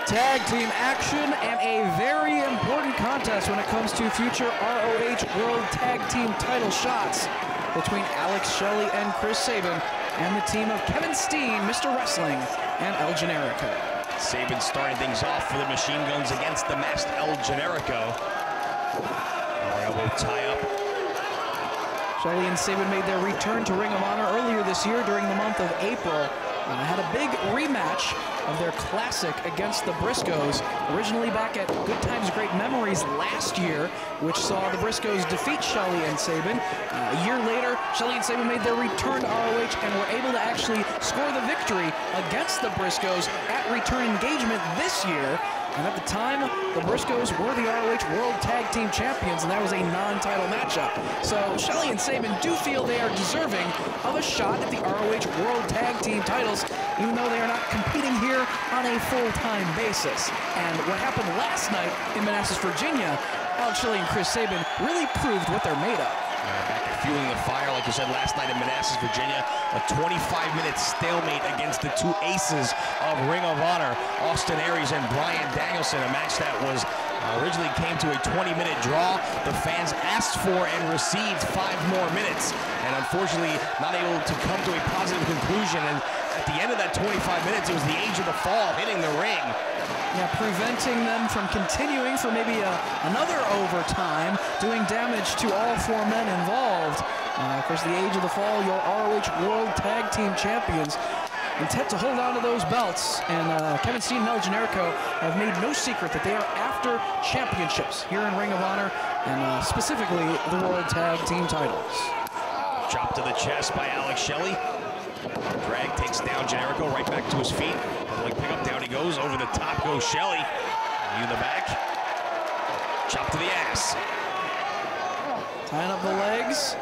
Tag team action and a very important contest when it comes to future ROH World Tag Team title shots between Alex Shelley and Chris Sabin and the team of Kevin Steen, Mr. Wrestling, and El Generico. Sabin starting things off for the Machine Guns against the masked El Generico. Elbow tie up. Shelley and Sabin made their return to Ring of Honor earlier this year during the month of April. Had a big rematch of their classic against the Briscoes, originally back at Good Times, Great Memories last year, which saw the Briscoes defeat Shelley and Sabin. A year later, Shelley and Sabin made their return to ROH and were able to actually score the victory against the Briscoes at return engagement this year. And at the time, the Briscoes were the ROH World Tag Team Champions, and that was a non-title matchup. So Shelley and Sabin do feel they are deserving of a shot at the ROH World Tag Team titles, even though they are not competing here on a full-time basis. And what happened last night in Manassas, Virginia, Alex Shelley and Chris Sabin really proved what they're made of. Back at fueling the fire, like you said last night in Manassas, Virginia, a 25-minute stalemate against the two aces of Ring of Honor, Austin Aries and Bryan Danielson, a match that was originally came to a 20-minute draw. The fans asked for and received 5 more minutes, and unfortunately not able to come to a positive conclusion. And at the end of that 25 minutes, it was the Age of the Fall hitting the ring. Yeah, preventing them from continuing for maybe another overtime, doing damage to all 4 men involved. Of course, the Age of the Fall, your ROH World Tag Team Champions, intent to hold on to those belts. And Kevin Steen and El Generico have made no secret that they are after championships here in Ring of Honor, and specifically the World Tag Team titles. Chop to the chest by Alex Shelley. Drag takes down Generico right back to his feet. Like pick up, down he goes. Over the top goes Shelley. In the back. Chop to the ass. Tying up the legs.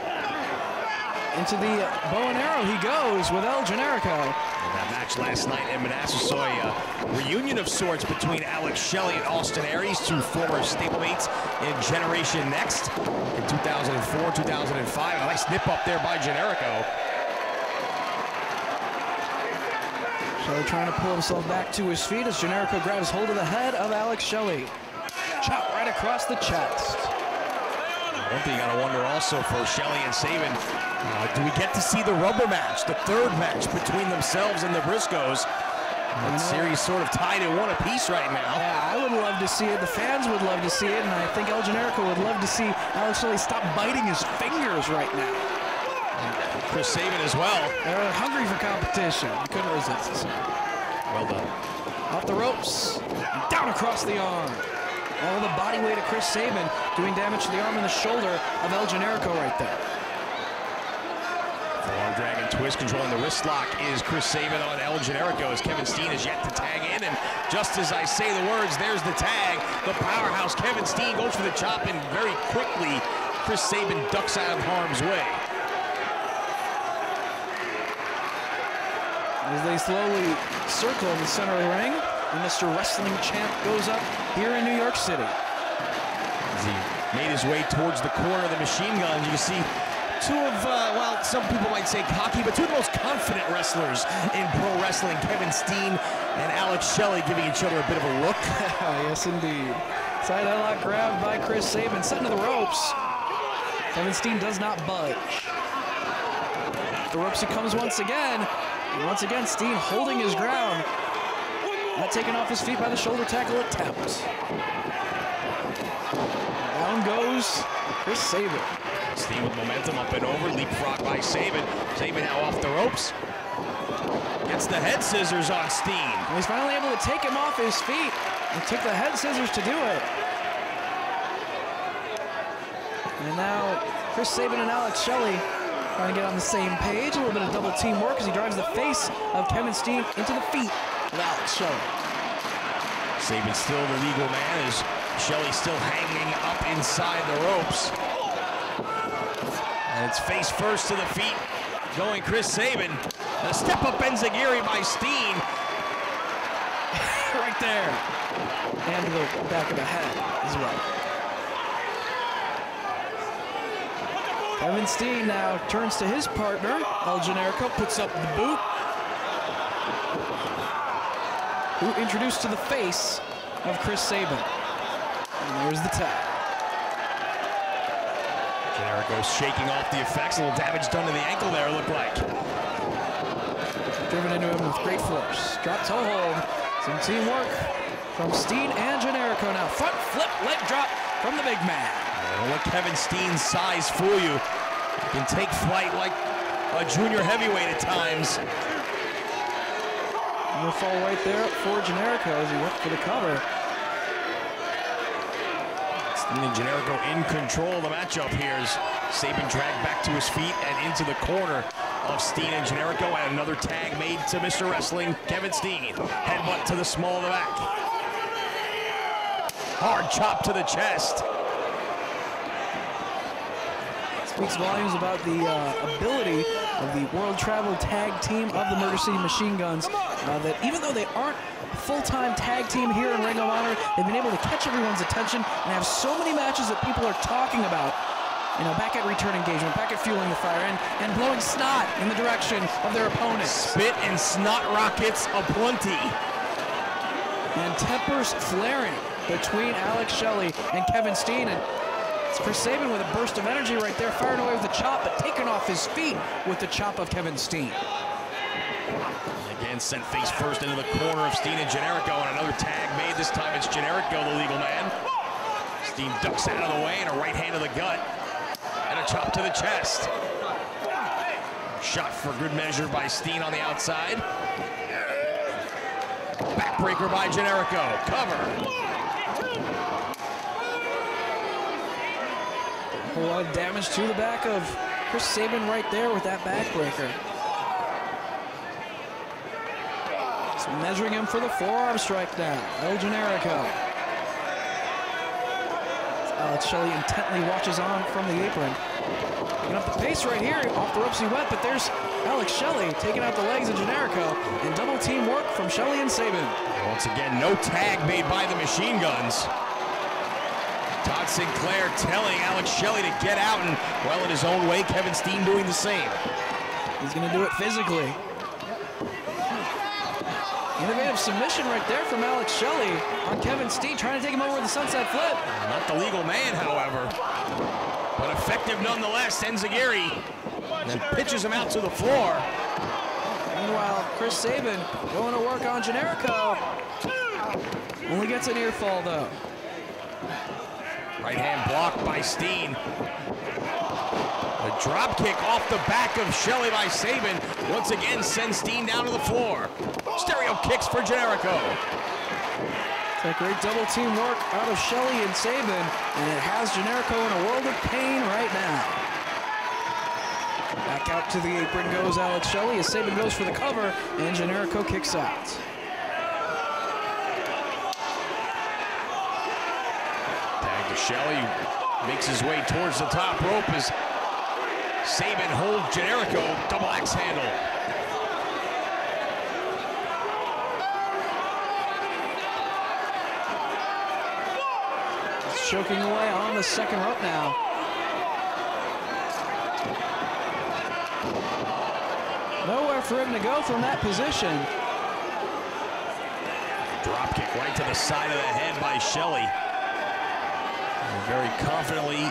Into the bow and arrow he goes with El Generico. And that match last night in Manassas saw a reunion of sorts between Alex Shelley and Austin Aries, two former stablemates in Generation Next in 2004, 2005. A nice nip up there by Generico. Shelley trying to pull himself back to his feet as Generico grabs hold of the head of Alex Shelley. Chop right across the chest. One thing you gotta wonder also for Shelley and Sabin, do we get to see the rubber match, the third match between themselves and the Briscoes? That series sort of tied in one apiece right now. Yeah, I would love to see it. The fans would love to see it, and I think El Generico would love to see Alex Shelley stop biting his fingers right now. Chris Sabin as well. They're hungry for competition. He couldn't resist. Well done. Off the ropes, down across the arm. All the body weight of Chris Sabin doing damage to the arm and the shoulder of El Generico right there. Forearm drag and twist, controlling the wrist lock is Chris Sabin on El Generico as Kevin Steen is yet to tag in. And just as I say the words, there's the tag. The powerhouse Kevin Steen goes for the chop, and very quickly Chris Sabin ducks out of harm's way. As they slowly circle in the center of the ring, and Mr. Wrestling Champ goes up here in New York City. As he made his way towards the corner of the Machine Guns, you can see two of, well, some people might say cocky, but two of the most confident wrestlers in pro wrestling, Kevin Steen and Alex Shelley, giving each other a bit of a look. Yes, indeed. Side headlock grabbed by Chris Sabin, set into the ropes. Kevin Steen does not budge. The ropes he comes once again. And once again, Steen holding his ground. Not taken off his feet by the shoulder tackle attempt. Down goes Chris Sabin. Steen with momentum up and over, leapfrog by Sabin. Sabin now off the ropes. Gets the head scissors on Steen. And he's finally able to take him off his feet. And took the head scissors to do it. And now Chris Sabin and Alex Shelley trying to get on the same page. A little bit of double teamwork as he drives the face of Kevin Steen into the feet of Alex Shelley. Sabin still the legal man as Shelley still hanging up inside the ropes. And it's face first to the feet, going Chris Sabin. A step-up enziguri by Steen. Right there. And to the back of the head as well. Kevin Steen now turns to his partner, El Generico, puts up the boot. who introduced to the face of Chris Sabin. And there's the tag. Generico shaking off the effects. A little damage done to the ankle there, it looked like. Driven into him with great force. Drop toe hold. Some teamwork from Steen and Generico now. Front flip leg drop from the big man. Don't let Kevin Steen's size fool you. He can take flight like a junior heavyweight at times. And the fall right there for Generico as he went for the cover. Steen and Generico in control of the matchup here as Sabin dragged back to his feet and into the corner of Steen and Generico, and another tag made to Mr. Wrestling, Kevin Steen. Headbutt to the small of the back. Hard chop to the chest. Speaks volumes about the ability of the World Travel Tag Team of the Murder City Machine Guns. That even though they aren't a full-time tag team here in Ring of Honor, they've been able to catch everyone's attention and have so many matches that people are talking about. You know, back at Return Engagement, back at Fueling the Fire, and blowing snot in the direction of their opponents. Spit and snot rockets aplenty. And tempers flaring between Alex Shelley and Kevin Steen. And it's Chris Sabin with a burst of energy right there, firing away with the chop, but taken off his feet with the chop of Kevin Steen. Again, sent face first into the corner of Steen and Generico, and another tag made. This time it's Generico, the legal man. Steen ducks out of the way and a right hand to the gut. And a chop to the chest. Shot for good measure by Steen on the outside. Backbreaker by Generico. Cover. A lot of damage to the back of Chris Sabin right there with that backbreaker. So measuring him for the forearm strike now. El Generico. Alex Shelley intently watches on from the apron. Picking up the pace right here. Off the ropes he went, but there's Alex Shelley taking out the legs of Generico. And double team work from Shelley and Sabin. Once again, no tag made by the Machine Guns. Todd Sinclair telling Alex Shelley to get out, and, well, in his own way, Kevin Steen doing the same. He's going to do it physically. Innovative submission right there from Alex Shelley on Kevin Steen, trying to take him over with the sunset flip. Not the legal man, however, but effective nonetheless. Enziguri and then pitches him out to the floor. Meanwhile, Chris Sabin going to work on Generico. Only gets a near fall, though. Right hand blocked by Steen. A drop kick off the back of Shelley by Sabin. Once again, sends Steen down to the floor. Stereo kicks for Generico. It's a great double team work out of Shelley and Sabin, and it has Generico in a world of pain right now. Back out to the apron goes Alex Shelley as Sabin goes for the cover, and Generico kicks out. Tag to Shelley, makes his way towards the top rope as Sabin holds Generico, double axe handle. Choking away on the second rope now. Nowhere for him to go from that position. Drop kick right to the side of the head by Shelley. And very confidently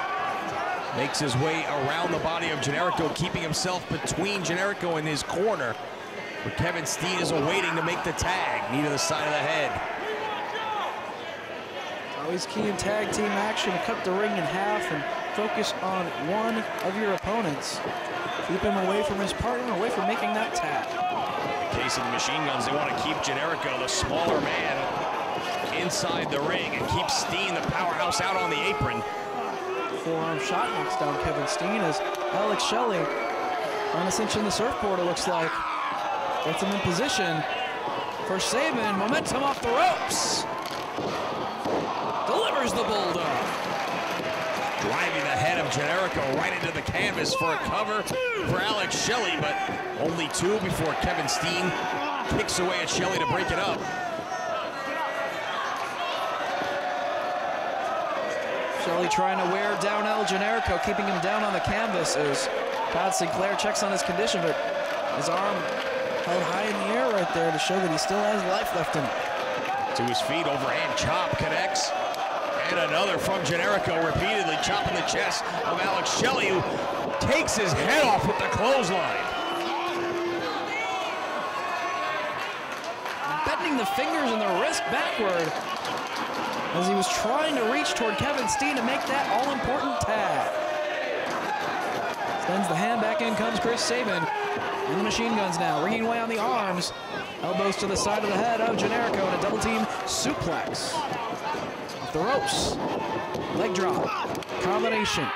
makes his way around the body of Generico, keeping himself between Generico and his corner. But Kevin Steen is awaiting to make the tag. Knee to the side of the head. Always key in tag team action to cut the ring in half and focus on one of your opponents. Keep him away from his partner, away from making that tag. In the case of the Machine Guns, they want to keep Generico, the smaller man, inside the ring and keep Steen, the powerhouse, out on the apron. Forearm shot knocks down Kevin Steen as Alex Shelley trying to cinch in the surfboard, it looks like. Gets him in position for Sabin. Momentum off the ropes. Delivers the bulldog. Driving the head of Generico right into the canvas for a cover for Alex Shelley, but only two before Kevin Steen kicks away at Shelley to break it up. Shelley trying to wear down El Generico, keeping him down on the canvas as Todd Sinclair checks on his condition, but his arm held high in the air right there to show that he still has life left in him. To his feet, overhand chop connects. And another from Generico, repeatedly chopping the chest of Alex Shelley, who takes his head off with the clothesline. Bending the fingers and the wrist backward as he was trying to reach toward Kevin Steen to make that all-important tag. Sends the hand back in, comes Chris Sabin. And the machine guns now, ringing away on the arms. Elbows to the side of the head of Generico and a double team suplex. Off the ropes. Leg drop. Combination.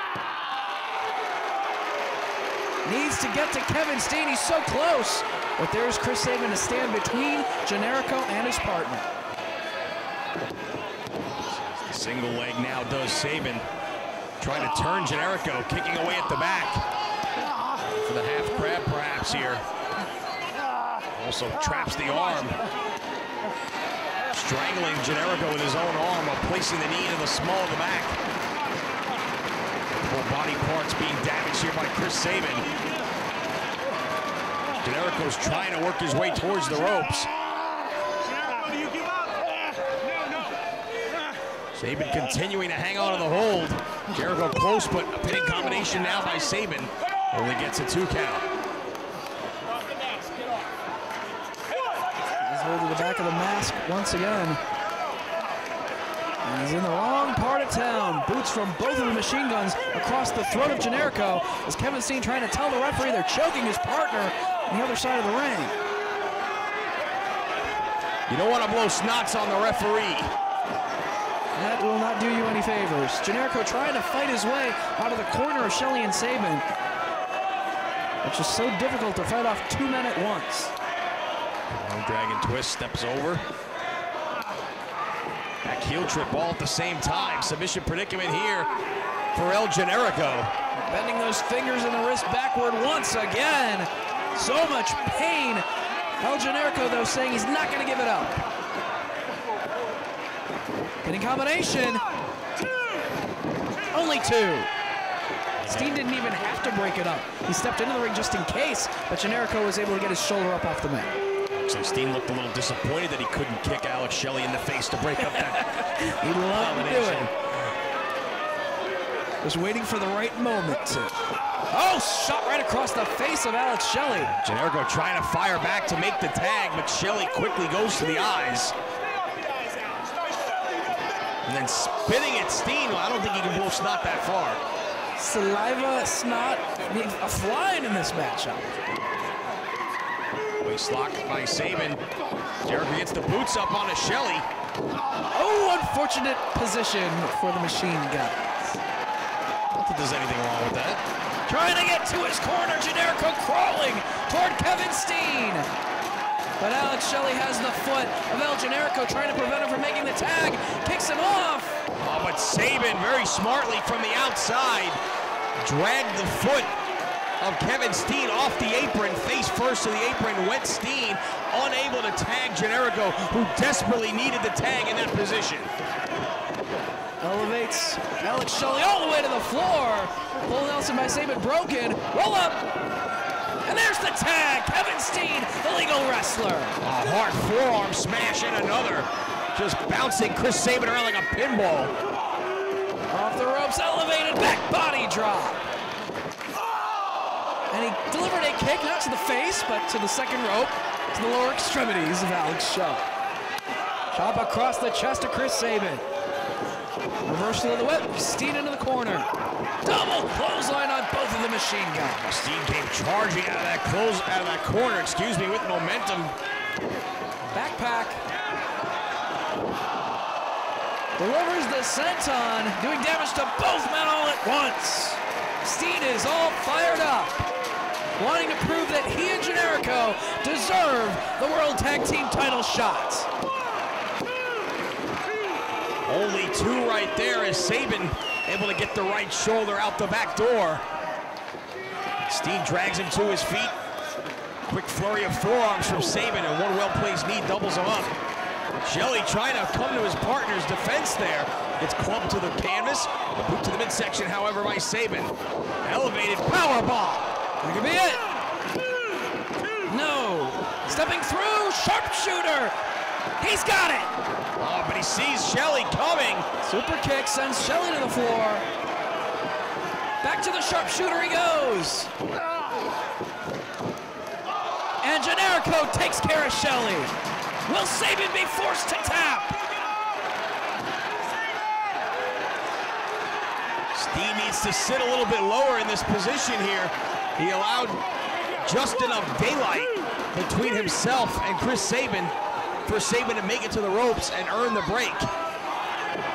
Needs to get to Kevin Steen, he's so close. But there's Chris Sabin to stand between Generico and his partner. The single leg now does Sabin. Trying to turn Generico, kicking away at the back. For the half crab perhaps here. Also traps the arm. Strangling Generico with his own arm while placing the knee into the small of the back. Multiple body parts being damaged here by Chris Sabin. Generico's trying to work his way towards the ropes. Sabin continuing to hang on to the hold. Generico close, but a pinning combination now by Sabin. Only gets a 2 count. He's holding the back of the mask once again. And he's in the wrong part of town. Boots from both of the machine guns across the throat of Generico as Kevin Steen trying to tell the referee they're choking his partner on the other side of the ring. You don't want to blow snots on the referee. That will not do you any favors. Generico trying to fight his way out of the corner of Shelley and Sabin. It's just so difficult to fight off 2 men at once. Dragon twist, steps over. Back heel trip all at the same time. Submission predicament here for El Generico. Bending those fingers and the wrist backward once again. So much pain. El Generico, though, saying he's not going to give it up. Hitting combination. Only 2. Steen didn't even have to break it up. He stepped into the ring just in case, but Generico was able to get his shoulder up off the mat. So Steen looked a little disappointed that he couldn't kick Alex Shelley in the face to break up that He'd love to do it. Just waiting for the right moment to. Oh, shot right across the face of Alex Shelley. Generico trying to fire back to make the tag, but Shelley quickly goes to the eyes. And then spitting at Steen. Well, I don't think he can blow snot that far. Saliva, snot, flying in this matchup. Waist lock by Sabin. Generico gets the boots up onto Shelley. Oh, unfortunate position for the machine guns. I don't think there's anything wrong with that. Trying to get to his corner, Generico crawling toward Kevin Steen. But Alex Shelley has the foot of El Generico trying to prevent him from making the tag. Kicks him off. Oh, but Sabin very smartly from the outside dragged the foot of Kevin Steen off the apron, face first to the apron, went Steen, unable to tag Generico, who desperately needed the tag in that position. Elevates Alex Shelley all the way to the floor. Full Nelson by Sabin broken. Roll up. And there's the tag. Kevin Steen, the legal wrestler. A hard forearm smash and another. Just bouncing Chris Sabin around like a pinball. Off the ropes, elevated back body drop. And he delivered a kick, not to the face, but to the second rope, to the lower extremities of Alex Shelley. Chop across the chest of Chris Sabin. Reversal of the whip, Steen into the corner. Double clothesline on both of the machine guns. Steen came charging out of that corner, with momentum. Backpack. Delivers the senton, doing damage to both men all at once. Steen is all fired up, wanting to prove that he and Generico deserve the World Tag Team title shot. Only 2 right there as Sabin able to get the right shoulder out the back door. Steen drags him to his feet. Quick flurry of forearms from Sabin, and one well-placed knee doubles him up. Shelley trying to come to his partner's defense there. Gets clubbed to the canvas. A boot to the midsection, however, by Sabin. Elevated powerbomb. That could be it. No. Stepping through, sharpshooter. He's got it! Oh, but he sees Shelley coming. Super kick sends Shelley to the floor. Back to the sharpshooter he goes. And Generico takes care of Shelley. Will Sabian be forced to tap? Steen needs to sit a little bit lower in this position here. He allowed just enough daylight between himself and Chris Sabin for Sabin to make it to the ropes and earn the break.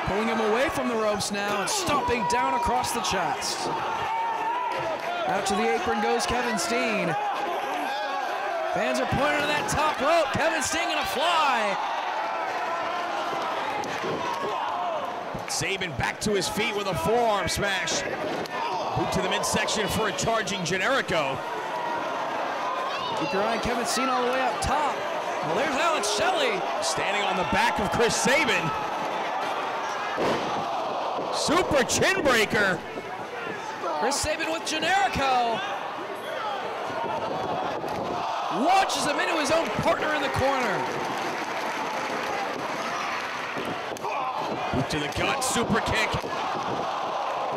Pulling him away from the ropes now and stomping down across the chest. Out to the apron goes Kevin Steen. Fans are pointing to that top rope. Kevin Steen gonna fly. Sabin back to his feet with a forearm smash. Boot to the midsection for a charging Generico. Keep your eye on Kevin Steen all the way up top. Well, there's Alex Shelley. Standing on the back of Chris Sabin. Super chin breaker. Chris Sabin with Generico. Launches him into his own partner in the corner. Boot to the gut, super kick.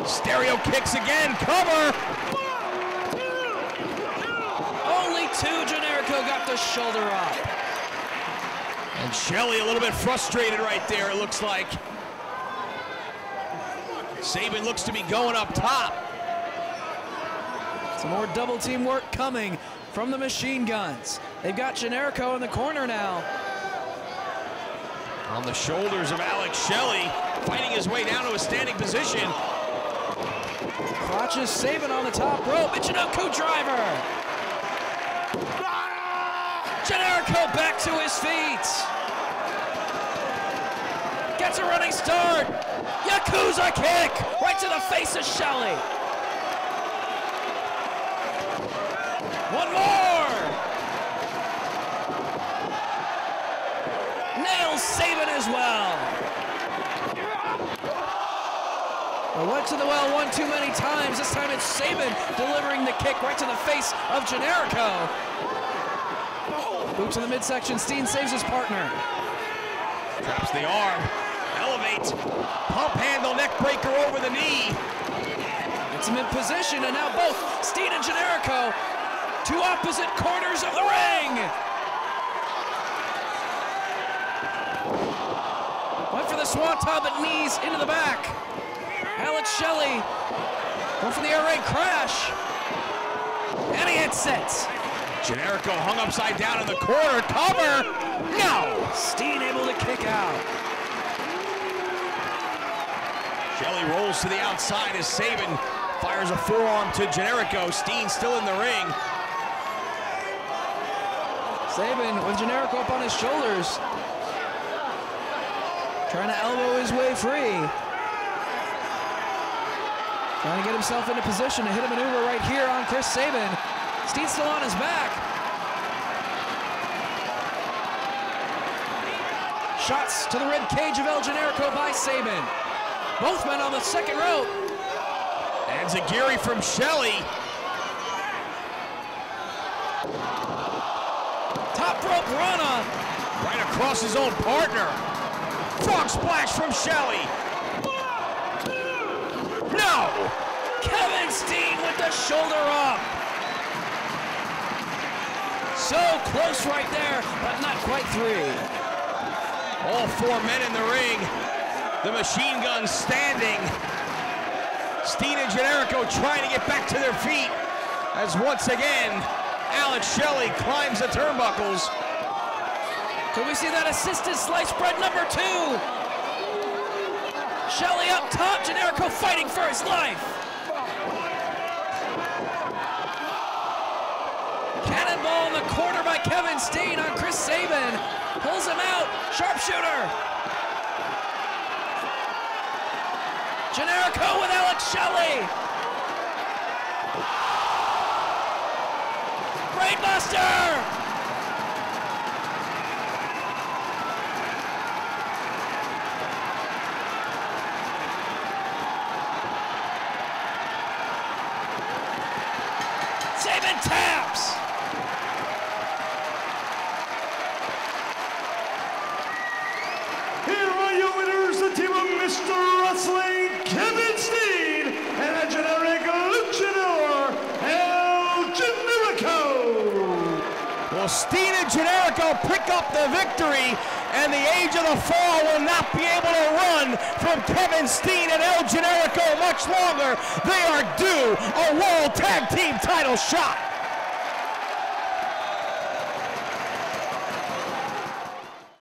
Stereo kicks again, cover. Only two, Generico got the shoulder up. And Shelley a little bit frustrated right there, it looks like. Sabin looks to be going up top. Some more double team work coming from the Machine Guns. They've got Generico in the corner now. On the shoulders of Alex Shelley, fighting his way down to a standing position. Crotches Sabin on the top rope. Michinoku driver. Generico back to his feet. Gets a running start. Yakuza kick right to the face of Shelley. One more. Nails Sabin as well. Went to the well one too many times. This time it's Sabin delivering the kick right to the face of Generico. Boot to the midsection. Steen saves his partner. Traps the arm. Elevates. Pump handle neck breaker over the knee. Gets him in position, and now both Steen and Generico, two opposite corners of the ring. Went for the swanton, but knees into the back. Alex Shelley going for the air raid crash. And he hits it. Generico hung upside down in the corner. Cover. No. Steen able to kick out. Shelley rolls to the outside as Sabin fires a forearm to Generico. Steen still in the ring. Sabin with Generico up on his shoulders. Trying to elbow his way free. Trying to get himself into position to hit a maneuver right here on Chris Sabin. Steen's still on his back. Shots to the rib cage of El Generico by Sabin. Both men on the second rope. And Zagiri from Shelley. Top rope Rana. Right across his own partner. Frog splash from Shelley. No! Kevin Steen with the shoulder up. So close right there, but not quite three. All four men in the ring. The Machine Guns standing. Steen and Generico trying to get back to their feet as once again, Alex Shelley climbs the turnbuckles. Can we see that assisted slice bread number 2? Shelley up top, Generico fighting for his life. Cannonball in the corner by Kevin Steen on Chris Sabin. Pulls him out, sharpshooter. Generico with Alex Shelley. Brainbuster. Sabin taps. Will Steen El Generico pick up the victory, and the Age of the Fall will not be able to run from Kevin Steen and El Generico much longer. They are due a World Tag Team title shot.